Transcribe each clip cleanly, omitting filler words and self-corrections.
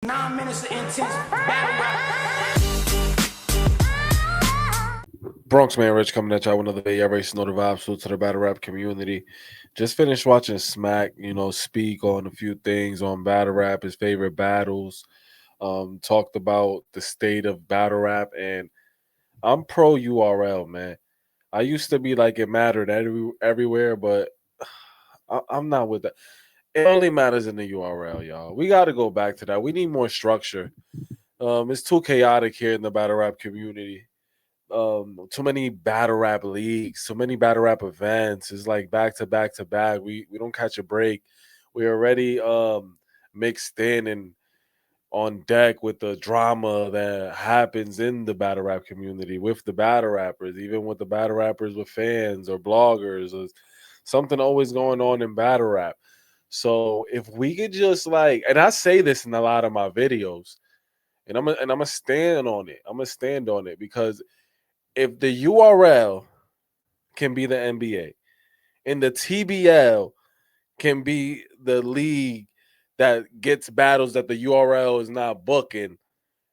9 minutes of intense battle rap. Bronx Man Rich coming at y'all with another day. Y'all ready to know the vibes to the battle rap community. Just finished watching Smack, speak on a few things on battle rap, his favorite battles. Talked about the state of battle rap, and I'm pro URL, man. I used to be like it mattered everywhere, but I'm not with that. It only matters in the URL, y'all. We got to go back to that. We need more structure. It's too chaotic here in the battle rap community. Too many battle rap leagues, too many battle rap events. It's like back to back to back. We don't catch a break. We're already mixed in and on deck with the drama that happens in the battle rap community with the battle rappers, even with the battle rappers with fans or bloggers or something always going on in battle rap. So if we could just like, and I say this in a lot of my videos, and I'm gonna stand on it. I'm gonna stand on it because if the URL can be the NBA and the TBL can be the league that gets battles that the URL is not booking,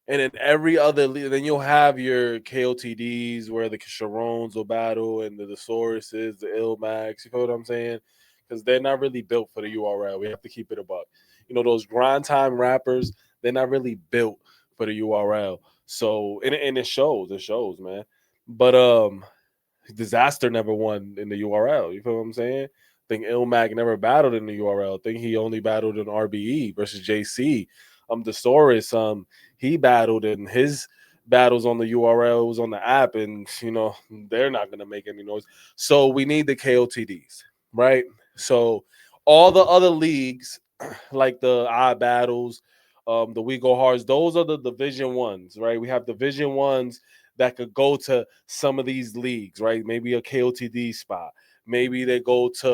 and in every other league, then you'll have your KOTDs where the Sharons will battle and the Sauruses, the Ilmax. You feel what I'm saying? Because they're not really built for the URL. We have to keep it a buck. Those grind time rappers, they're not really built for the URL. So and it shows. It shows, man. But Disaster never won in the URL. You feel what I'm saying? I think Ilmac never battled in the URL. I think he only battled in RBE versus JC. Desaurus, he battled in his battles on the URL, was on the app, and they're not gonna make any noise. So we need the KOTDs, right? So all the other leagues, like the iBattles, the We Go Hards, those are the Division ones, right? We have Division ones that could go to some of these leagues, right? Maybe a KOTD spot. Maybe they go to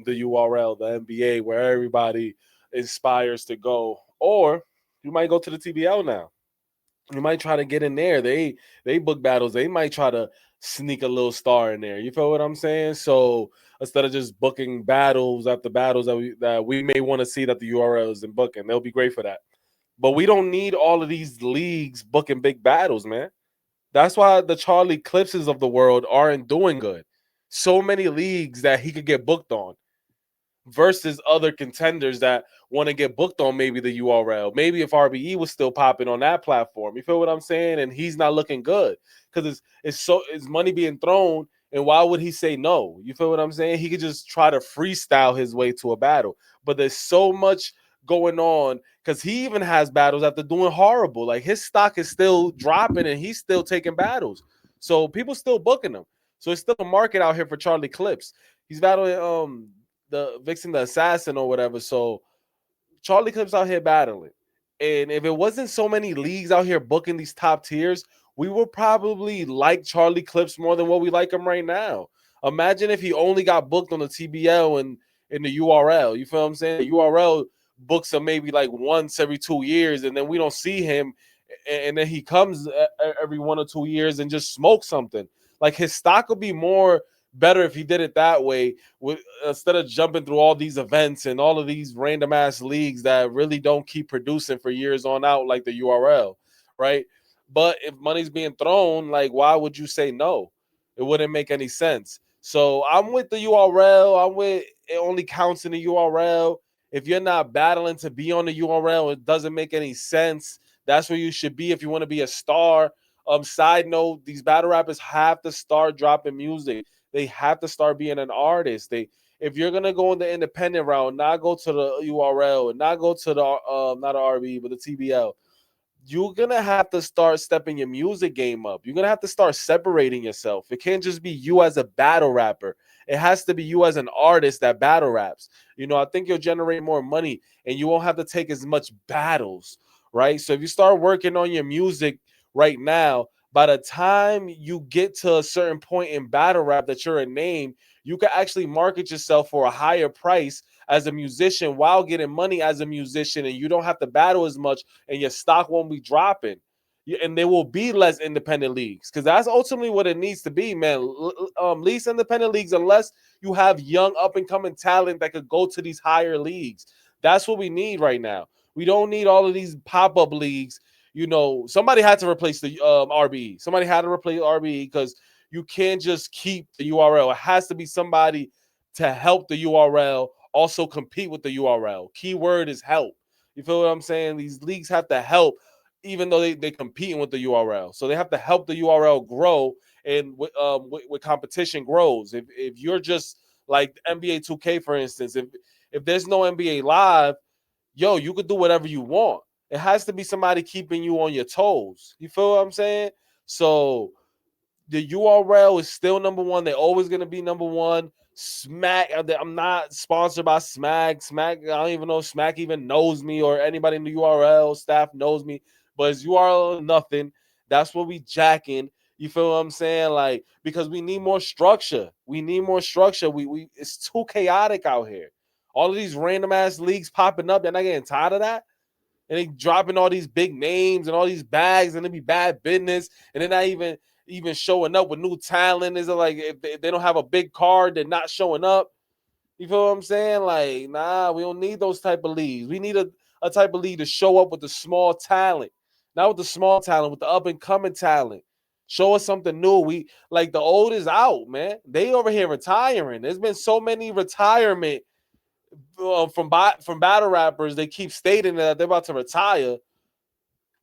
the URL, the NBA, where everybody inspires to go. Or you might go to the TBL now. You might try to get in there. They book battles. They might try to sneak a little star in there. You feel what I'm saying? So instead of just booking battles after battles that we may want to see that the URL isn't booking, they'll be great for that. But we don't need all of these leagues booking big battles, man. That's why the Charlie Clipses of the world aren't doing good. So many leagues that he could get booked on versus other contenders that want to get booked on maybe the URL. Maybe if RBE was still popping on that platform. You feel what I'm saying? And he's not looking good because it's money being thrown. And why would he say no? You feel what I'm saying? He could just try to freestyle his way to a battle. But there's so much going on because he even has battles after doing horrible. Like his stock is still dropping and he's still taking battles. So people still booking him. So it's still a market out here for Charlie Clips. He's battling the Vixen the Assassin or whatever. So Charlie Clips out here battling. And if it wasn't so many leagues out here booking these top tiers, we would probably like Charlie Clips more than what we like him right now. Imagine if he only got booked on the TBL and in the URL. You feel what I'm saying? The URL books him maybe like once every 2 years, and then we don't see him, and then he comes every 1 or 2 years and just smokes something. Like his stock would be more better if he did it that way instead of jumping through all these events and all of these random ass leagues that really don't keep producing for years on out like the URL, right? But if money's being thrown, like why would you say no? It wouldn't make any sense. So I'm with the URL. I'm with it only counts in the URL. If you're not battling to be on the URL, it doesn't make any sense. That's where you should be if you want to be a star. Side note, these battle rappers have to start dropping music. They have to start being an artist. If you're gonna go in the independent route, not go to the URL and not go to the not the RB but the TBL, you're gonna have to start stepping your music game up. You're gonna have to start separating yourself. It can't just be you as a battle rapper. It has to be you as an artist that battle raps. I think you'll generate more money and you won't have to take as much battles, right? So if you start working on your music right now, by the time you get to a certain point in battle rap that you're a name, you can actually market yourself for a higher price as a musician while getting money as a musician, and you don't have to battle as much and your stock won't be dropping. And there will be less independent leagues because that's ultimately what it needs to be, man. Least independent leagues, unless you have young up and coming talent that could go to these higher leagues. That's what we need right now. We don't need all of these pop-up leagues. Somebody had to replace the RBE. Somebody had to replace RBE because you can't just keep the URL. It has to be somebody to help the URL also compete with the URL. Keyword is help. You feel what I'm saying? These leagues have to help, even though they competing with the URL. So they have to help the URL grow, and with competition grows. If you're just like NBA 2K, for instance, if there's no NBA Live, yo, you could do whatever you want. It has to be somebody keeping you on your toes. You feel what I'm saying? So the URL is still number one. They're always going to be number one. Smack. I'm not sponsored by Smack. Smack. I don't even know if Smack even knows me or anybody in the URL staff knows me. But it's URL nothing. That's what we jacking. You feel what I'm saying? Like, because we need more structure. We need more structure. We it's too chaotic out here. All of these random ass leagues popping up. They're not getting tired of that. And they dropping all these big names and all these bags, and it be bad business. And they're not even showing up with new talent. Is it like if they don't have a big card, they're not showing up? You feel what I'm saying? Like, nah, we don't need those type of leagues. We need a type of league to show up with the small talent, not with the small talent, with the up and coming talent. Show us something new. We like the old is out, man. They over here retiring. There's been so many retirement from battle rappers. They keep stating that they're about to retire.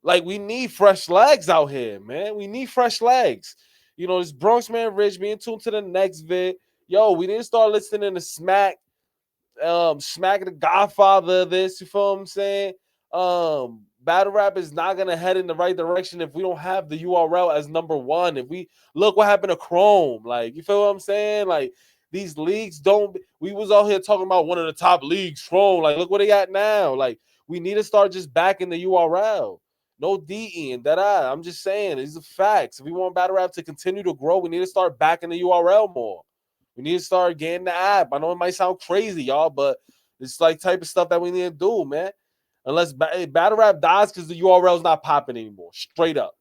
Like, we need fresh legs out here, man. We need fresh legs. This Bronx Man Rich being tuned to the next vid. Yo, we didn't start listening to Smack, Smack the Godfather of this. You feel what I'm saying? Battle rap is not gonna head in the right direction if we don't have the URL as number one. If we look what happened to Chrome, like, you feel what I'm saying? Like, these leagues don't. We was out here talking about one of the top leagues, Chrome. Like, look where they at now. Like, we need to start just backing the URL. No DE and that. I'm just saying, these are facts. If we want battle rap to continue to grow, we need to start backing the URL more. We need to start getting the app. I know it might sound crazy, y'all, but it's like type of stuff that we need to do, man. Unless battle rap dies because the URL is not popping anymore. Straight up.